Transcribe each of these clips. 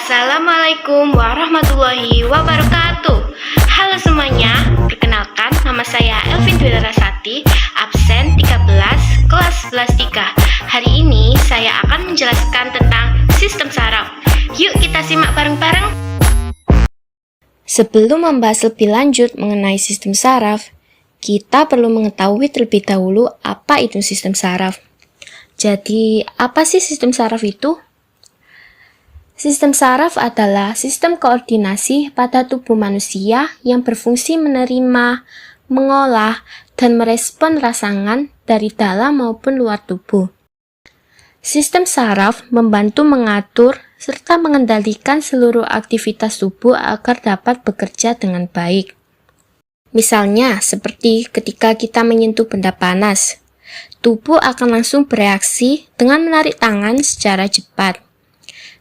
Assalamualaikum warahmatullahi wabarakatuh. Halo semuanya, perkenalkan nama saya Elvin Dwi Larasati, absen 13 kelas 11 3. Hari ini saya akan menjelaskan tentang sistem saraf. Yuk kita simak bareng-bareng. Sebelum membahas lebih lanjut mengenai sistem saraf, kita perlu mengetahui terlebih dahulu apa itu sistem saraf. Jadi, apa sih sistem saraf itu? Sistem saraf adalah sistem koordinasi pada tubuh manusia yang berfungsi menerima, mengolah, dan merespon rangsangan dari dalam maupun luar tubuh. Sistem saraf membantu mengatur serta mengendalikan seluruh aktivitas tubuh agar dapat bekerja dengan baik. Misalnya, seperti ketika kita menyentuh benda panas, tubuh akan langsung bereaksi dengan menarik tangan secara cepat.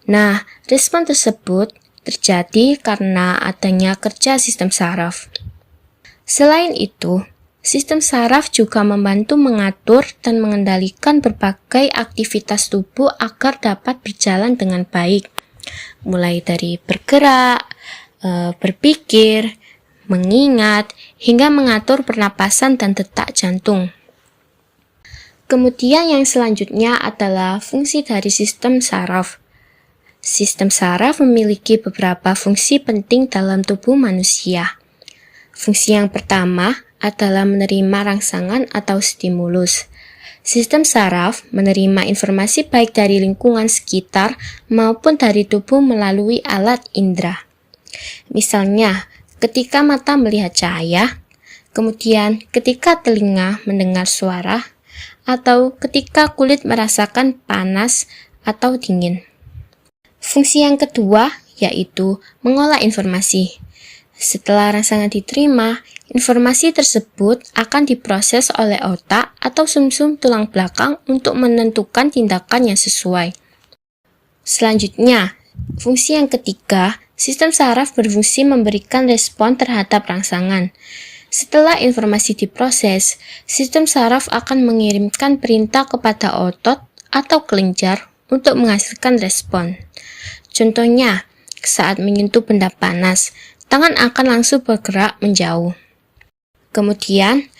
Nah, respon tersebut terjadi karena adanya kerja sistem saraf. Selain itu, sistem saraf juga membantu mengatur dan mengendalikan berbagai aktivitas tubuh agar dapat berjalan dengan baik, mulai dari bergerak, berpikir, mengingat, hingga mengatur pernapasan dan detak jantung. Kemudian yang selanjutnya adalah fungsi dari sistem saraf. Sistem saraf memiliki beberapa fungsi penting dalam tubuh manusia. Fungsi yang pertama adalah menerima rangsangan atau stimulus. Sistem saraf menerima informasi baik dari lingkungan sekitar maupun dari tubuh melalui alat indera. Misalnya, ketika mata melihat cahaya, kemudian ketika telinga mendengar suara, atau ketika kulit merasakan panas atau dingin. Fungsi yang kedua yaitu mengolah informasi. Setelah rangsangan diterima, informasi tersebut akan diproses oleh otak atau sumsum tulang belakang untuk menentukan tindakan yang sesuai. Selanjutnya, fungsi yang ketiga, sistem saraf berfungsi memberikan respon terhadap rangsangan. Setelah informasi diproses, sistem saraf akan mengirimkan perintah kepada otot atau kelenjar untuk menghasilkan respon. Contohnya, saat menyentuh benda panas, tangan akan langsung bergerak menjauh. Kemudian,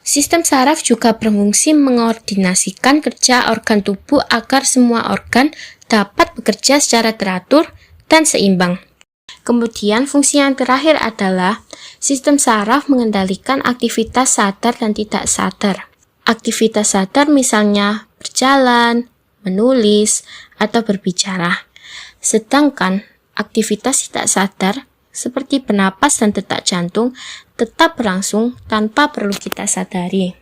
sistem saraf juga berfungsi mengordinasikan kerja organ tubuh agar semua organ dapat bekerja secara teratur dan seimbang. Kemudian, fungsi yang terakhir adalah sistem saraf mengendalikan aktivitas sadar dan tidak sadar. Aktivitas sadar misalnya berjalan, menulis, atau berbicara. Sedangkan aktivitas tidak sadar seperti bernapas dan detak jantung tetap berlangsung tanpa perlu kita sadari.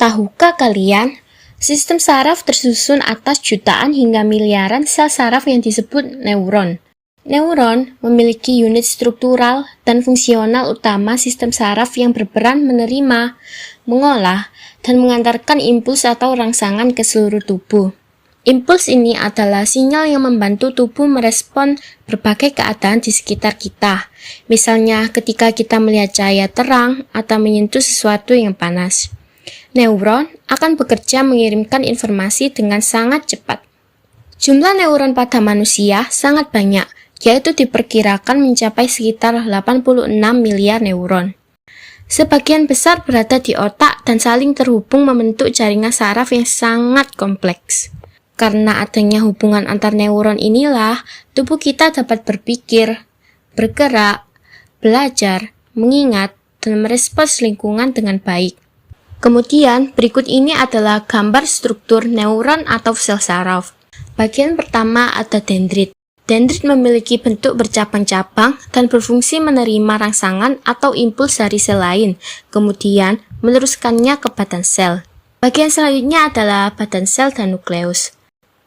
Tahukah kalian, sistem saraf tersusun atas jutaan hingga miliaran sel saraf yang disebut neuron. Neuron memiliki unit struktural dan fungsional utama sistem saraf yang berperan menerima, mengolah, dan mengantarkan impuls atau rangsangan ke seluruh tubuh. Impuls ini adalah sinyal yang membantu tubuh merespon berbagai keadaan di sekitar kita. Misalnya ketika kita melihat cahaya terang atau menyentuh sesuatu yang panas. Neuron akan bekerja mengirimkan informasi dengan sangat cepat. Jumlah neuron pada manusia sangat banyak, yaitu diperkirakan mencapai sekitar 86 miliar neuron. Sebagian besar berada di otak dan saling terhubung membentuk jaringan saraf yang sangat kompleks. Karena adanya hubungan antar neuron inilah, tubuh kita dapat berpikir, bergerak, belajar, mengingat, dan merespons lingkungan dengan baik. Kemudian, berikut ini adalah gambar struktur neuron atau sel saraf. Bagian pertama ada dendrit. Dendrit memiliki bentuk bercabang-cabang dan berfungsi menerima rangsangan atau impuls dari sel lain, kemudian meneruskannya ke badan sel. Bagian selanjutnya adalah badan sel dan nukleus.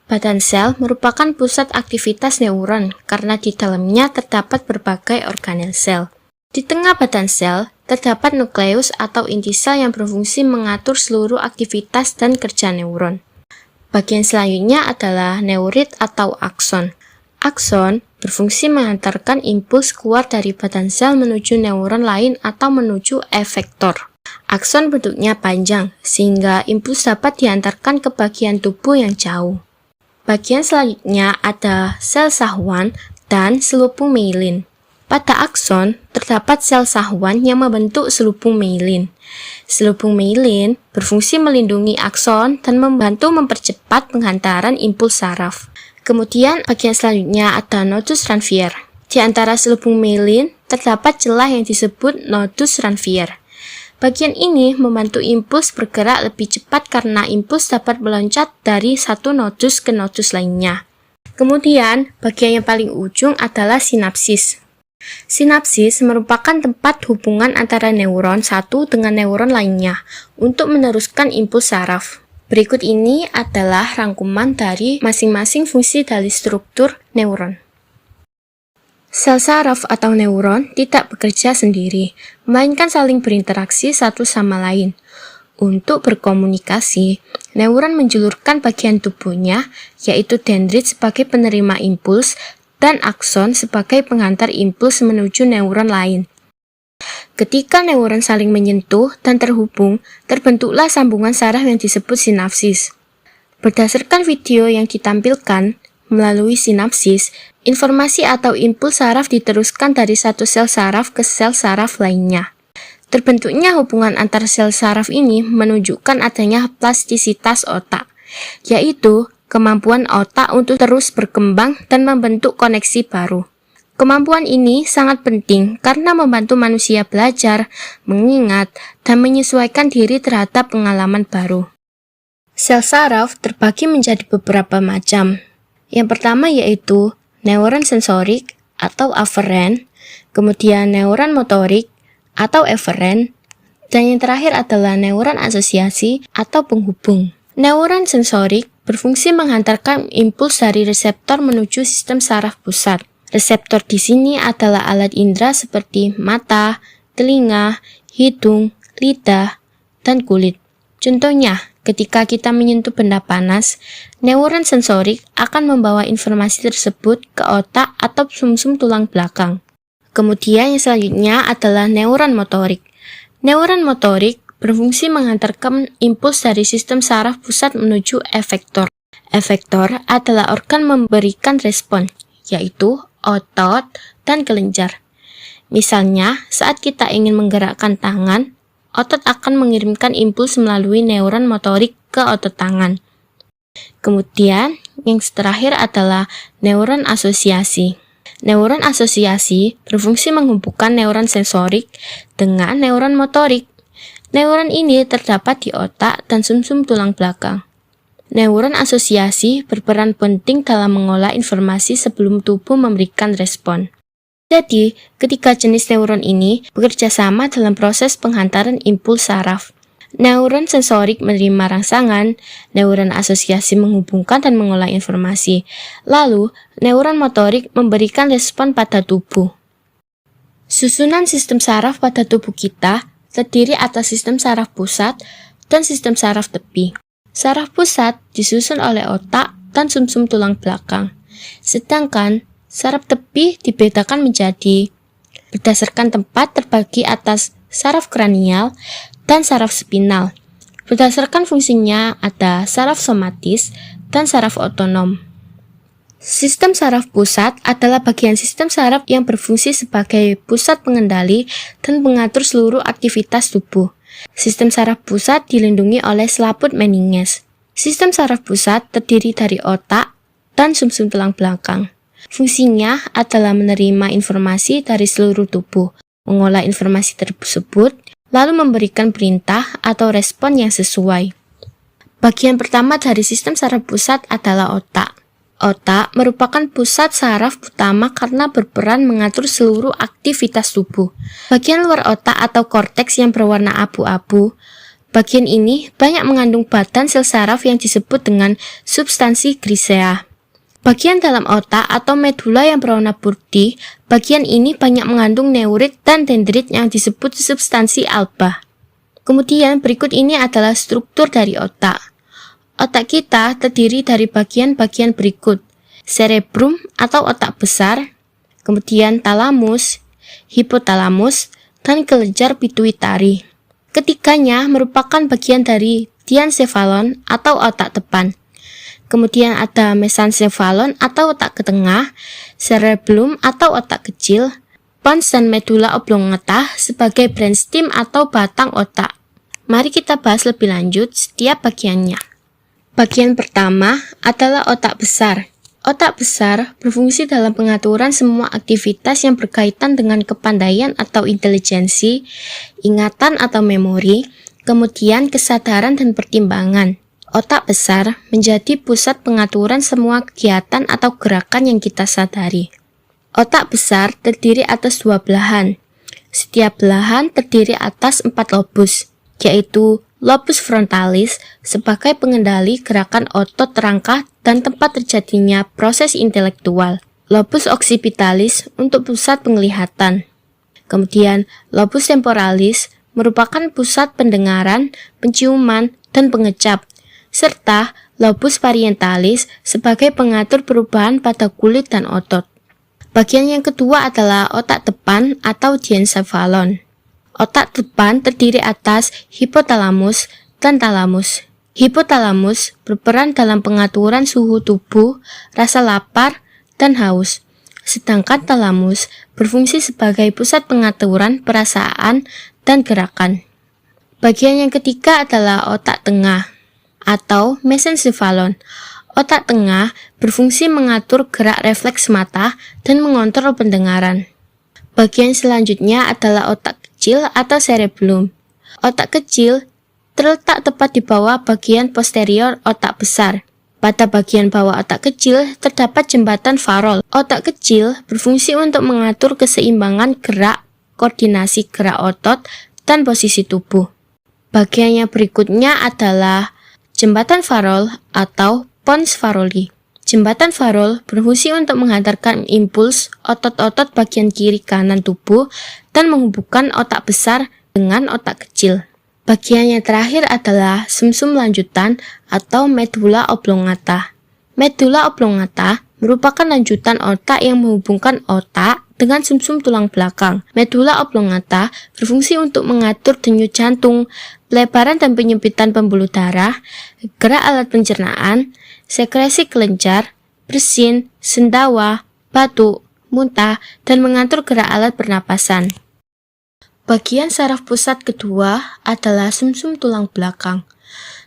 Badan sel merupakan pusat aktivitas neuron karena di dalamnya terdapat berbagai organel sel. Di tengah badan sel, terdapat nukleus atau inti sel yang berfungsi mengatur seluruh aktivitas dan kerja neuron. Bagian selanjutnya adalah neurit atau akson. Akson berfungsi mengantarkan impuls keluar dari badan sel menuju neuron lain atau menuju efektor. Akson bentuknya panjang, sehingga impuls dapat diantarkan ke bagian tubuh yang jauh. Bagian selanjutnya ada sel sahuan dan selubung myelin. Pada akson, terdapat sel sahuan yang membentuk selubung myelin. Selubung myelin berfungsi melindungi akson dan membantu mempercepat penghantaran impuls saraf. Kemudian bagian selanjutnya ada nodus Ranvier. Di antara selubung myelin, terdapat celah yang disebut nodus Ranvier. Bagian ini membantu impuls bergerak lebih cepat karena impuls dapat meloncat dari satu nodus ke nodus lainnya. Kemudian, bagian yang paling ujung adalah sinapsis. Sinapsis merupakan tempat hubungan antara neuron satu dengan neuron lainnya untuk meneruskan impuls saraf. Berikut ini adalah rangkuman dari masing-masing fungsi dari struktur neuron. Sel saraf atau neuron tidak bekerja sendiri, melainkan saling berinteraksi satu sama lain. Untuk berkomunikasi, neuron menjulurkan bagian tubuhnya, yaitu dendrit sebagai penerima impuls dan akson sebagai penghantar impuls menuju neuron lain. Ketika neuron saling menyentuh dan terhubung, terbentuklah sambungan saraf yang disebut sinapsis. Berdasarkan video yang ditampilkan, melalui sinapsis, informasi atau impuls saraf diteruskan dari satu sel saraf ke sel saraf lainnya. Terbentuknya hubungan antar sel saraf ini menunjukkan adanya plastisitas otak, yaitu kemampuan otak untuk terus berkembang dan membentuk koneksi baru. Kemampuan ini sangat penting karena membantu manusia belajar, mengingat, dan menyesuaikan diri terhadap pengalaman baru. Sel saraf terbagi menjadi beberapa macam. Yang pertama yaitu neuron sensorik atau aferen, kemudian neuron motorik atau eferen, dan yang terakhir adalah neuron asosiasi atau penghubung. Neuron sensorik berfungsi menghantarkan impuls dari reseptor menuju sistem saraf pusat. Reseptor di sini adalah alat indera seperti mata, telinga, hidung, lidah, dan kulit. Contohnya, ketika kita menyentuh benda panas, neuron sensorik akan membawa informasi tersebut ke otak atau sumsum tulang belakang. Kemudian yang selanjutnya adalah neuron motorik. Neuron motorik berfungsi menghantarkan impuls dari sistem saraf pusat menuju efektor. Efektor adalah organ memberikan respon, yaitu otot dan kelenjar. Misalnya, saat kita ingin menggerakkan tangan, otot akan mengirimkan impuls melalui neuron motorik ke otot tangan. Kemudian, yang terakhir adalah neuron asosiasi. Neuron asosiasi berfungsi menghubungkan neuron sensorik dengan neuron motorik. Neuron ini terdapat di otak dan sumsum tulang belakang. Neuron asosiasi berperan penting dalam mengolah informasi sebelum tubuh memberikan respon. Jadi, ketika jenis neuron ini bekerja sama dalam proses penghantaran impuls saraf. Neuron sensorik menerima rangsangan, neuron asosiasi menghubungkan dan mengolah informasi. Lalu, neuron motorik memberikan respon pada tubuh. Susunan sistem saraf pada tubuh kita terdiri atas sistem saraf pusat dan sistem saraf tepi. Saraf pusat disusun oleh otak dan sumsum tulang belakang. Sedangkan saraf tepi dibedakan menjadi berdasarkan tempat terbagi atas saraf kranial dan saraf spinal. Berdasarkan fungsinya ada saraf somatis dan saraf otonom. Sistem saraf pusat adalah bagian sistem saraf yang berfungsi sebagai pusat pengendali dan mengatur seluruh aktivitas tubuh. Sistem saraf pusat dilindungi oleh selaput meninges. Sistem saraf pusat terdiri dari otak dan sumsum tulang belakang. Fungsinya adalah menerima informasi dari seluruh tubuh, mengolah informasi tersebut, lalu memberikan perintah atau respon yang sesuai. Bagian pertama dari sistem saraf pusat adalah otak. Otak merupakan pusat saraf utama karena berperan mengatur seluruh aktivitas tubuh. Bagian luar otak atau korteks yang berwarna abu-abu, bagian ini banyak mengandung badan sel saraf yang disebut dengan substansi grisea. Bagian dalam otak atau medula yang berwarna putih, bagian ini banyak mengandung neurit dan dendrit yang disebut substansi alba. Kemudian berikut ini adalah struktur dari otak. Otak kita terdiri dari bagian-bagian berikut: cerebrum atau otak besar, kemudian talamus, hipotalamus, dan kelenjar pituitari. Ketiganya merupakan bagian dari diencephalon atau otak depan. Kemudian ada mesencephalon atau otak ketengah, cerebellum atau otak kecil, pons dan medulla oblongata sebagai brainstem atau batang otak. Mari kita bahas lebih lanjut setiap bagiannya. Bagian pertama adalah otak besar. Otak besar berfungsi dalam pengaturan semua aktivitas yang berkaitan dengan kepandaian atau intelijensi, ingatan atau memori, kemudian kesadaran dan pertimbangan. Otak besar menjadi pusat pengaturan semua kegiatan atau gerakan yang kita sadari. Otak besar terdiri atas dua belahan. Setiap belahan terdiri atas 4 lobus, yaitu lobus frontalis sebagai pengendali gerakan otot rangka dan tempat terjadinya proses intelektual. Lobus occipitalis untuk pusat penglihatan. Kemudian lobus temporalis merupakan pusat pendengaran, penciuman, dan pengecap. Serta lobus parientalis sebagai pengatur perubahan pada kulit dan otot. Bagian yang kedua adalah otak depan atau diencephalon. Otak depan terdiri atas hipotalamus dan talamus. Hipotalamus berperan dalam pengaturan suhu tubuh, rasa lapar, dan haus. Sedangkan talamus berfungsi sebagai pusat pengaturan perasaan dan gerakan. Bagian yang ketiga adalah otak tengah atau mesencephalon. Otak tengah berfungsi mengatur gerak refleks mata dan mengontrol pendengaran. Bagian selanjutnya adalah otak kecil atau cerebellum. Otak kecil terletak tepat di bawah bagian posterior otak besar. Pada bagian bawah otak kecil terdapat jembatan Farol. Otak kecil berfungsi untuk mengatur keseimbangan gerak, koordinasi gerak otot, dan posisi tubuh. Bagian yang berikutnya adalah jembatan Farol atau pons Faroli. Jembatan Farol berfungsi untuk menghantarkan impuls otot-otot bagian kiri kanan tubuh dan menghubungkan otak besar dengan otak kecil. Bagian yang terakhir adalah sumsum lanjutan atau medulla oblongata. Medulla oblongata merupakan lanjutan otak yang menghubungkan otak dengan sumsum tulang belakang. Medulla oblongata berfungsi untuk mengatur denyut jantung, pelebaran dan penyempitan pembuluh darah, gerak alat pencernaan, sekresi kelenjar, bersin, sendawa, batuk, muntah, dan mengatur gerak alat pernapasan. Bagian saraf pusat kedua adalah sumsum tulang belakang.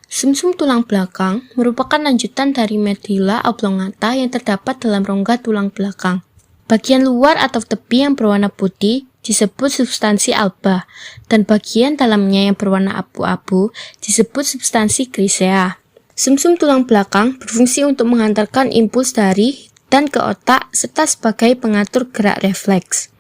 Sumsum tulang belakang merupakan lanjutan dari medulla oblongata yang terdapat dalam rongga tulang belakang. Bagian luar atau tepi yang berwarna putih disebut substansi alba, dan bagian dalamnya yang berwarna abu-abu disebut substansi grisea. Sumsum tulang belakang berfungsi untuk menghantarkan impuls dari dan ke otak serta sebagai pengatur gerak refleks.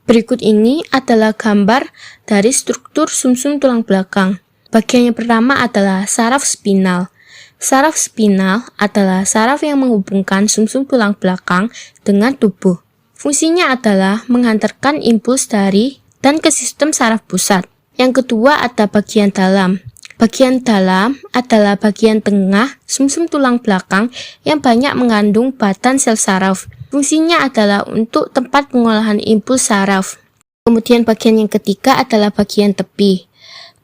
Berikut ini adalah gambar dari struktur sumsum tulang belakang. Bagian yang pertama adalah saraf spinal. Saraf spinal adalah saraf yang menghubungkan sumsum tulang belakang dengan tubuh. Fungsinya adalah menghantarkan impuls dari dan ke sistem saraf pusat. Yang kedua ada bagian dalam. Bagian dalam adalah bagian tengah sumsum tulang belakang yang banyak mengandung badan sel saraf. Fungsinya adalah untuk tempat pengolahan impuls saraf. Kemudian bagian yang ketiga adalah bagian tepi.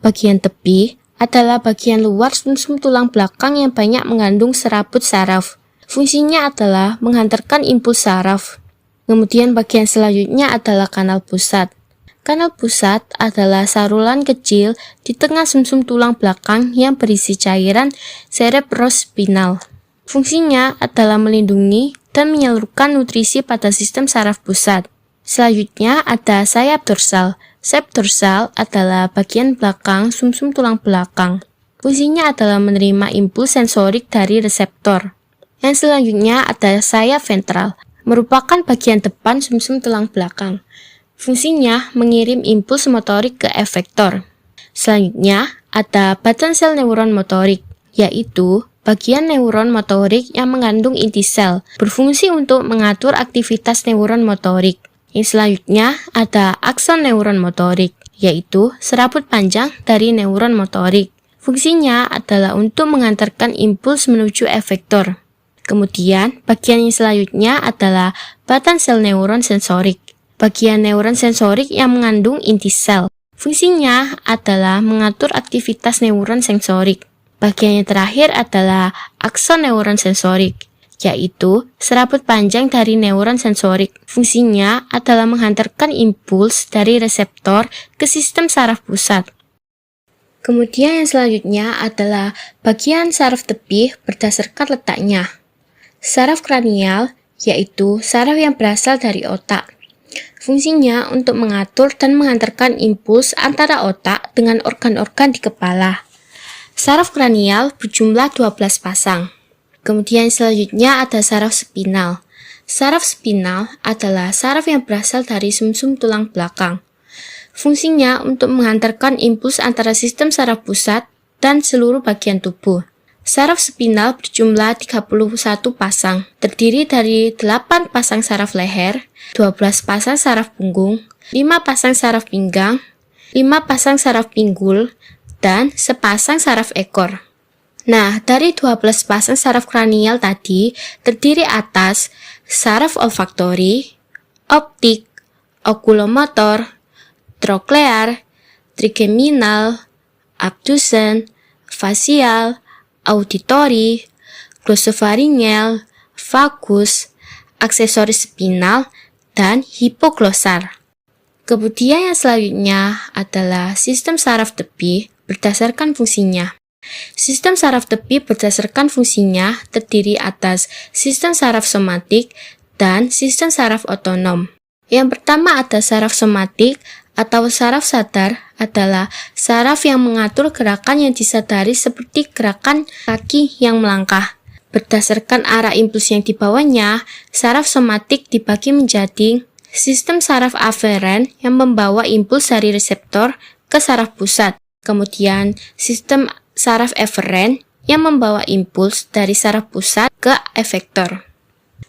Bagian tepi adalah bagian luar sumsum tulang belakang yang banyak mengandung serabut saraf. Fungsinya adalah menghantarkan impuls saraf. Kemudian bagian selanjutnya adalah kanal pusat. Kanal pusat adalah saluran kecil di tengah sumsum tulang belakang yang berisi cairan cerebrospinal. Fungsinya adalah melindungi dan menyalurkan nutrisi pada sistem saraf pusat. Selanjutnya ada sayap dorsal. Sayap dorsal adalah bagian belakang sumsum tulang belakang. Fungsinya adalah menerima impuls sensorik dari reseptor. Yang selanjutnya ada sayap ventral, merupakan bagian depan sumsum tulang belakang. Fungsinya mengirim impuls motorik ke efektor. Selanjutnya ada badan sel neuron motorik, yaitu bagian neuron motorik yang mengandung inti sel, berfungsi untuk mengatur aktivitas neuron motorik. Yang selanjutnya ada akson neuron motorik, yaitu serabut panjang dari neuron motorik. Fungsinya adalah untuk mengantarkan impuls menuju efektor. Kemudian, bagian yang selanjutnya adalah badan sel neuron sensorik. Bagian neuron sensorik yang mengandung inti sel. Fungsinya adalah mengatur aktivitas neuron sensorik. Bagian yang terakhir adalah akson neuron sensorik, yaitu serabut panjang dari neuron sensorik. Fungsinya adalah menghantarkan impuls dari reseptor ke sistem saraf pusat. Kemudian yang selanjutnya adalah bagian saraf tepi berdasarkan letaknya. Saraf kranial, yaitu saraf yang berasal dari otak. Fungsinya untuk mengatur dan menghantarkan impuls antara otak dengan organ-organ di kepala. Saraf kranial berjumlah 12 pasang. Kemudian selanjutnya ada saraf spinal. Saraf spinal adalah saraf yang berasal dari sumsum tulang belakang. Fungsinya untuk menghantarkan impuls antara sistem saraf pusat dan seluruh bagian tubuh. Saraf spinal berjumlah 31 pasang, terdiri dari 8 pasang saraf leher, 12 pasang saraf punggung, 5 pasang saraf pinggang, 5 pasang saraf pinggul, dan sepasang saraf ekor. Nah, dari 12 pasang saraf kranial tadi terdiri atas saraf olfaktori, optik, okulomotor, troklear, trigeminal, abdusen, fasial, auditori, glosofaringel, vagus, aksesoris spinal, dan hipoglosar. Kemudian yang selanjutnya adalah sistem saraf tepi berdasarkan fungsinya. Sistem saraf tepi berdasarkan fungsinya terdiri atas sistem saraf somatik dan sistem saraf otonom. Yang pertama ada saraf somatik atau saraf sadar adalah saraf yang mengatur gerakan yang disadari seperti gerakan kaki yang melangkah. Berdasarkan arah impuls yang dibawanya, saraf somatik dibagi menjadi sistem saraf aferen yang membawa impuls dari reseptor ke saraf pusat. Kemudian sistem saraf eferen yang membawa impuls dari saraf pusat ke efektor.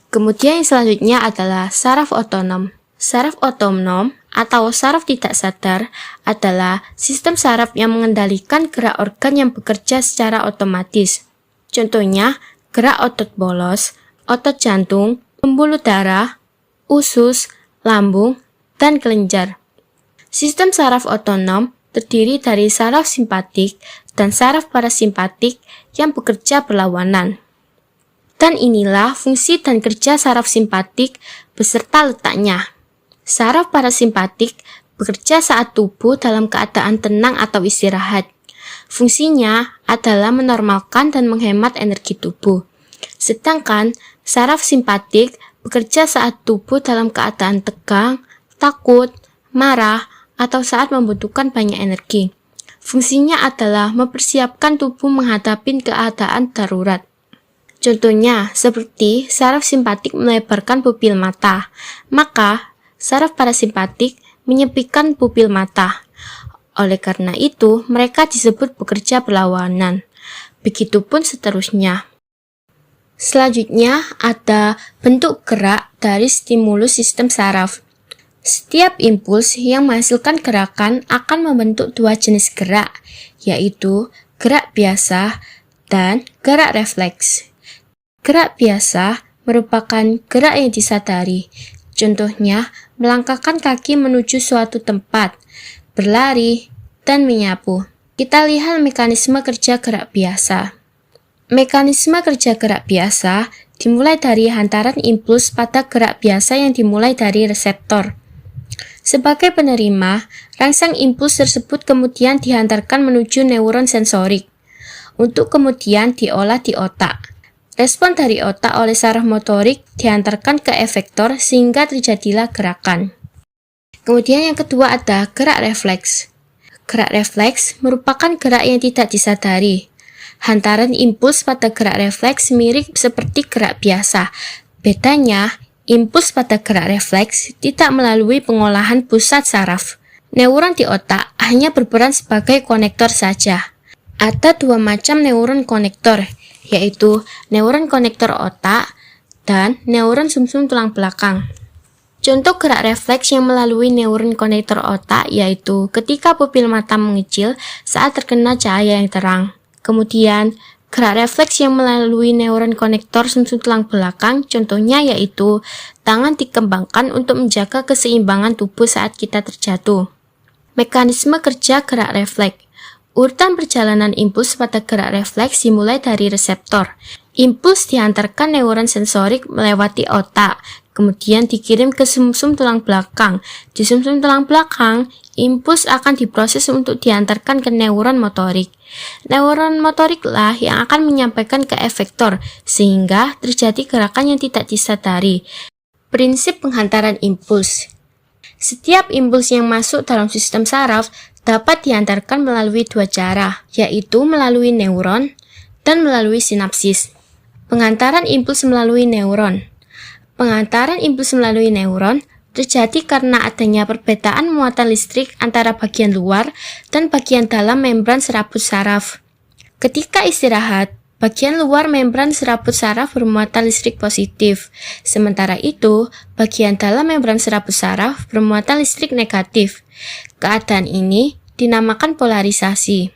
Kemudian yang selanjutnya adalah saraf otonom. Saraf otonom atau saraf tidak sadar adalah sistem saraf yang mengendalikan gerak organ yang bekerja secara otomatis. Contohnya, gerak otot bolos, otot jantung, pembuluh darah, usus, lambung, dan kelenjar. Sistem saraf otonom terdiri dari saraf simpatik dan saraf parasimpatik yang bekerja berlawanan. Dan inilah fungsi dan kerja saraf simpatik beserta letaknya. Saraf parasimpatik bekerja saat tubuh dalam keadaan tenang atau istirahat. Fungsinya adalah menormalkan dan menghemat energi tubuh. Sedangkan saraf simpatik bekerja saat tubuh dalam keadaan tegang, takut, marah, atau saat membutuhkan banyak energi. Fungsinya adalah mempersiapkan tubuh menghadapi keadaan darurat. Contohnya, seperti saraf simpatik melebarkan pupil mata, maka saraf parasimpatik menyepikan pupil mata. Oleh karena itu, mereka disebut bekerja berlawanan. Begitupun seterusnya. Selanjutnya, ada bentuk gerak dari stimulus sistem saraf. Setiap impuls yang menghasilkan gerakan akan membentuk dua jenis gerak, yaitu gerak biasa dan gerak refleks. Gerak biasa merupakan gerak yang disadari. Contohnya, melangkahkan kaki menuju suatu tempat, berlari, dan menyapu. Kita lihat mekanisme kerja gerak biasa. Mekanisme kerja gerak biasa dimulai dari hantaran impuls pada gerak biasa yang dimulai dari reseptor. Sebagai penerima, rangsang impuls tersebut kemudian dihantarkan menuju neuron sensorik, untuk kemudian diolah di otak. Respon dari otak oleh saraf motorik dihantarkan ke efektor sehingga terjadilah gerakan. Kemudian yang kedua ada gerak refleks. Gerak refleks merupakan gerak yang tidak disadari. Hantaran impuls pada gerak refleks mirip seperti gerak biasa. Bedanya, impuls pada gerak refleks tidak melalui pengolahan pusat saraf. Neuron di otak hanya berperan sebagai konektor saja. Ada dua macam neuron konektor, yaitu neuron konektor otak dan neuron sumsum tulang belakang. Contoh gerak refleks yang melalui neuron konektor otak yaitu ketika pupil mata mengecil saat terkena cahaya yang terang. Kemudian, gerak refleks yang melalui neuron konektor sumsum tulang belakang contohnya yaitu tangan dikembangkan untuk menjaga keseimbangan tubuh saat kita terjatuh. Mekanisme kerja gerak refleks. Urutan perjalanan impuls pada gerak refleks dimulai dari reseptor. Impuls diantarkan neuron sensorik melewati otak, kemudian dikirim ke sumsum tulang belakang. Di sumsum tulang belakang, impuls akan diproses untuk diantarkan ke neuron motorik. Neuron motoriklah yang akan menyampaikan ke efektor, sehingga terjadi gerakan yang tidak disadari. Prinsip penghantaran impuls. Setiap impuls yang masuk dalam sistem saraf dapat diantarkan melalui dua cara, yaitu melalui neuron dan melalui sinapsis. Pengantaran impuls melalui neuron. Pengantaran impuls melalui neuron terjadi karena adanya perbedaan muatan listrik antara bagian luar dan bagian dalam membran serabut saraf. Ketika istirahat, bagian luar membran serabut saraf bermuatan listrik positif, sementara itu bagian dalam membran serabut saraf bermuatan listrik negatif. Keadaan ini dinamakan polarisasi.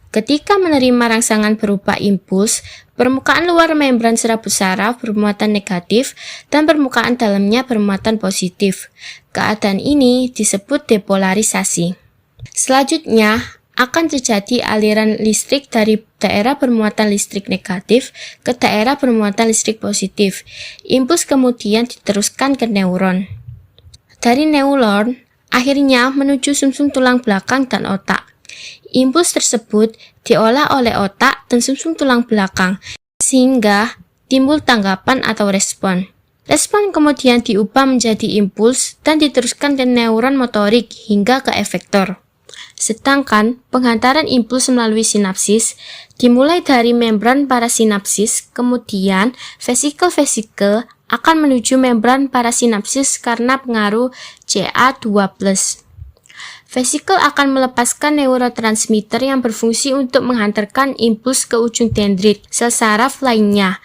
Ketika menerima rangsangan berupa impuls, permukaan luar membran serabut saraf bermuatan negatif dan permukaan dalamnya bermuatan positif. Keadaan ini disebut depolarisasi. Selanjutnya, akan terjadi aliran listrik dari daerah bermuatan listrik negatif ke daerah bermuatan listrik positif. Impuls kemudian diteruskan ke neuron. Dari neuron, akhirnya menuju sumsum tulang belakang dan otak. Impuls tersebut diolah oleh otak dan sumsum tulang belakang, sehingga timbul tanggapan atau respon. Respon kemudian diubah menjadi impuls dan diteruskan ke neuron motorik hingga ke efektor. Sedangkan penghantaran impuls melalui sinapsis dimulai dari membran parasinapsis, kemudian vesikel-vesikel akan menuju membran parasinapsis karena pengaruh Ca2+. Vesikel akan melepaskan neurotransmitter yang berfungsi untuk menghantarkan impuls ke ujung dendrit, sel saraf lainnya.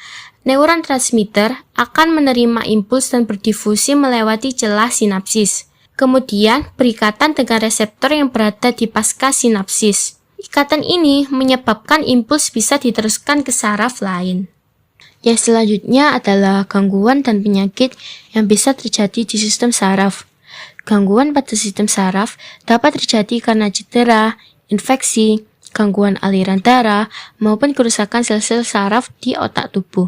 Neuron transmitter akan menerima impuls dan berdifusi melewati celah sinapsis. Kemudian, berikatan dengan reseptor yang berada di pasca sinapsis. Ikatan ini menyebabkan impuls bisa diteruskan ke saraf lain. Yang selanjutnya adalah gangguan dan penyakit yang bisa terjadi di sistem saraf. Gangguan pada sistem saraf dapat terjadi karena cedera, infeksi, gangguan aliran darah, maupun kerusakan sel-sel saraf di otak tubuh.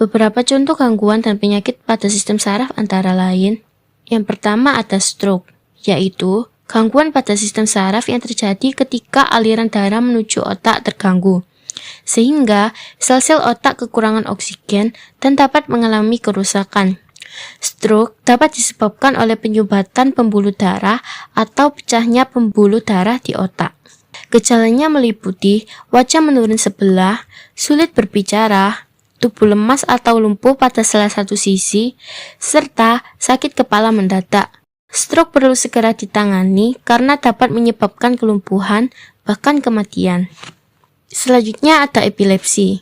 Beberapa contoh gangguan dan penyakit pada sistem saraf antara lain. Yang pertama ada stroke, yaitu gangguan pada sistem saraf yang terjadi ketika aliran darah menuju otak terganggu, sehingga sel-sel otak kekurangan oksigen dan dapat mengalami kerusakan. Stroke dapat disebabkan oleh penyumbatan pembuluh darah atau pecahnya pembuluh darah di otak. Gejalanya meliputi wajah menurun sebelah, sulit berbicara, tubuh lemas atau lumpuh pada salah satu sisi, serta sakit kepala mendadak. Stroke perlu segera ditangani karena dapat menyebabkan kelumpuhan, bahkan kematian. Selanjutnya ada epilepsi.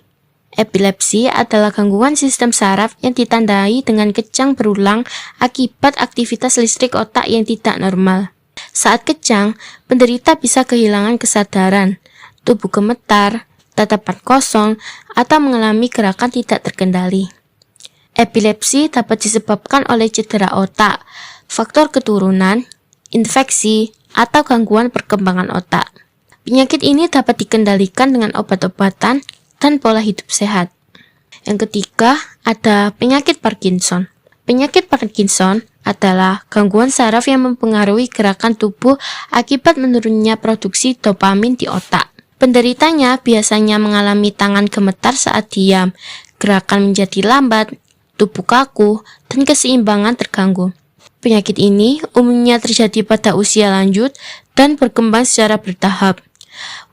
Epilepsi adalah gangguan sistem saraf yang ditandai dengan kejang berulang akibat aktivitas listrik otak yang tidak normal. Saat kejang, penderita bisa kehilangan kesadaran, tubuh gemetar, tatapan kosong, atau mengalami gerakan tidak terkendali. Epilepsi dapat disebabkan oleh cedera otak, faktor keturunan, infeksi, atau gangguan perkembangan otak. Penyakit ini dapat dikendalikan dengan obat-obatan dan pola hidup sehat. Yang ketiga, ada penyakit Parkinson. Penyakit Parkinson adalah gangguan saraf yang mempengaruhi gerakan tubuh akibat menurunnya produksi dopamin di otak. Penderitanya biasanya mengalami tangan gemetar saat diam, gerakan menjadi lambat, tubuh kaku, dan keseimbangan terganggu. Penyakit ini umumnya terjadi pada usia lanjut dan berkembang secara bertahap.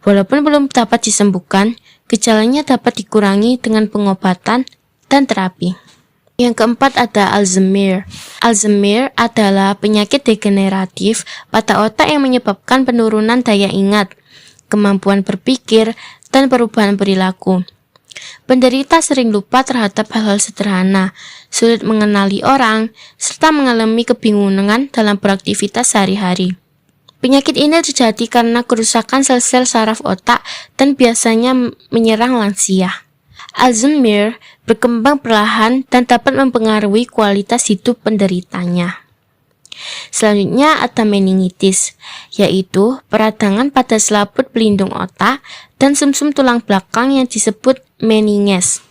Walaupun belum dapat disembuhkan, gejalanya dapat dikurangi dengan pengobatan dan terapi. Yang keempat ada Alzheimer. Alzheimer adalah penyakit degeneratif pada otak yang menyebabkan penurunan daya ingat, kemampuan berpikir, dan perubahan perilaku. Penderita sering lupa terhadap hal-hal sederhana, sulit mengenali orang, serta mengalami kebingungan dalam beraktivitas sehari-hari. Penyakit ini terjadi karena kerusakan sel-sel saraf otak dan biasanya menyerang lansia. Alzheimer berkembang perlahan dan dapat mempengaruhi kualitas hidup penderitanya. Selanjutnya ada meningitis, yaitu peradangan pada selaput pelindung otak dan sumsum tulang belakang yang disebut meninges.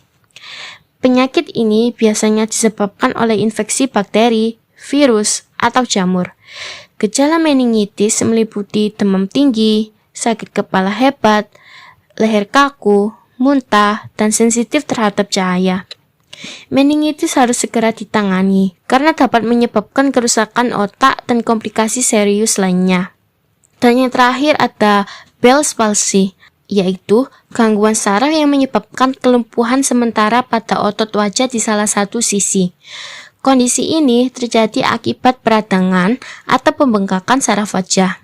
Penyakit ini biasanya disebabkan oleh infeksi bakteri, virus, atau jamur. Gejala meningitis meliputi demam tinggi, sakit kepala hebat, leher kaku, muntah, dan sensitif terhadap cahaya. Meningitis harus segera ditangani karena dapat menyebabkan kerusakan otak dan komplikasi serius lainnya. Dan yang terakhir ada Bell's palsy, yaitu gangguan saraf yang menyebabkan kelumpuhan sementara pada otot wajah di salah satu sisi. Kondisi ini terjadi akibat peradangan atau pembengkakan saraf wajah,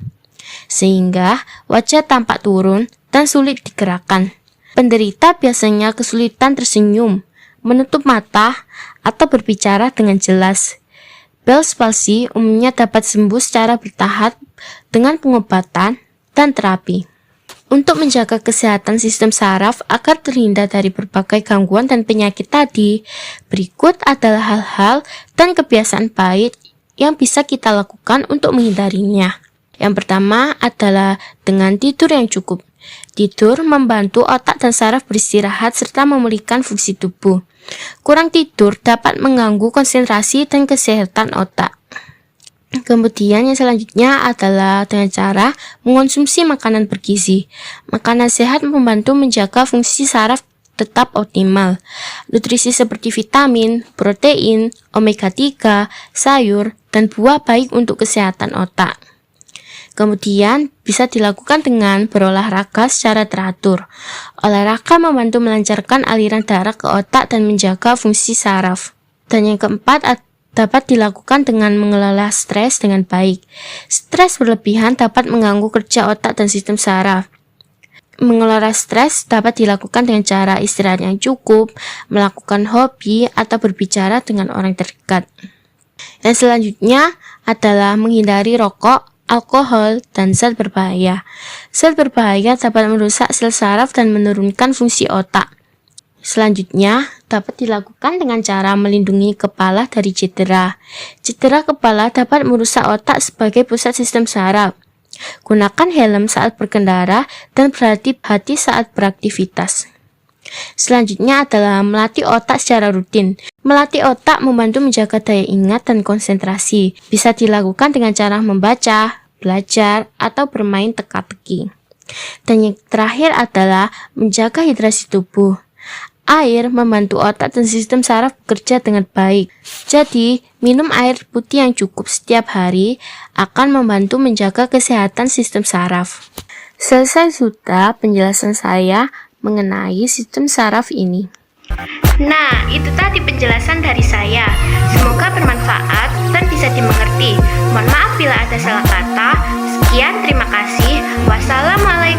sehingga wajah tampak turun dan sulit digerakkan. Penderita biasanya kesulitan tersenyum, menutup mata, atau berbicara dengan jelas. Bell's palsy umumnya dapat sembuh secara bertahap dengan pengobatan dan terapi. Untuk menjaga kesehatan sistem saraf agar terhindar dari berbagai gangguan dan penyakit tadi, berikut adalah hal-hal dan kebiasaan baik yang bisa kita lakukan untuk menghindarinya. Yang pertama adalah dengan tidur yang cukup. Tidur membantu otak dan saraf beristirahat serta memulihkan fungsi tubuh. Kurang tidur dapat mengganggu konsentrasi dan kesehatan otak. Kemudian yang selanjutnya adalah dengan cara mengonsumsi makanan bergizi. Makanan sehat membantu menjaga fungsi saraf tetap optimal. Nutrisi seperti vitamin, protein, omega 3, sayur, dan buah baik untuk kesehatan otak. Kemudian bisa dilakukan dengan berolahraga secara teratur. Olahraga membantu melancarkan aliran darah ke otak dan menjaga fungsi saraf. Dan yang keempat dapat dilakukan dengan mengelola stres dengan baik. Stres berlebihan dapat mengganggu kerja otak dan sistem saraf. Mengelola stres dapat dilakukan dengan cara istirahat yang cukup, melakukan hobi, atau berbicara dengan orang terdekat. Yang selanjutnya adalah menghindari rokok, alkohol, dan zat berbahaya. Zat berbahaya dapat merusak sel saraf dan menurunkan fungsi otak. Selanjutnya, dapat dilakukan dengan cara melindungi kepala dari cedera. Cedera kepala dapat merusak otak sebagai pusat sistem saraf. Gunakan helm saat berkendara dan berhati-hati saat beraktivitas. Selanjutnya adalah melatih otak secara rutin. Melatih otak membantu menjaga daya ingat dan konsentrasi. Bisa dilakukan dengan cara membaca, belajar, atau bermain teka-teki. Dan yang terakhir adalah menjaga hidrasi tubuh. Air membantu otak dan sistem saraf bekerja dengan baik. Jadi, minum air putih yang cukup setiap hari akan membantu menjaga kesehatan sistem saraf. Selesai sudah penjelasan saya mengenai sistem saraf ini. Nah, itu tadi penjelasan dari saya. Semoga bermanfaat dan bisa dimengerti. Mohon maaf bila ada salah kata. Sekian, terima kasih. Wassalamualaikum.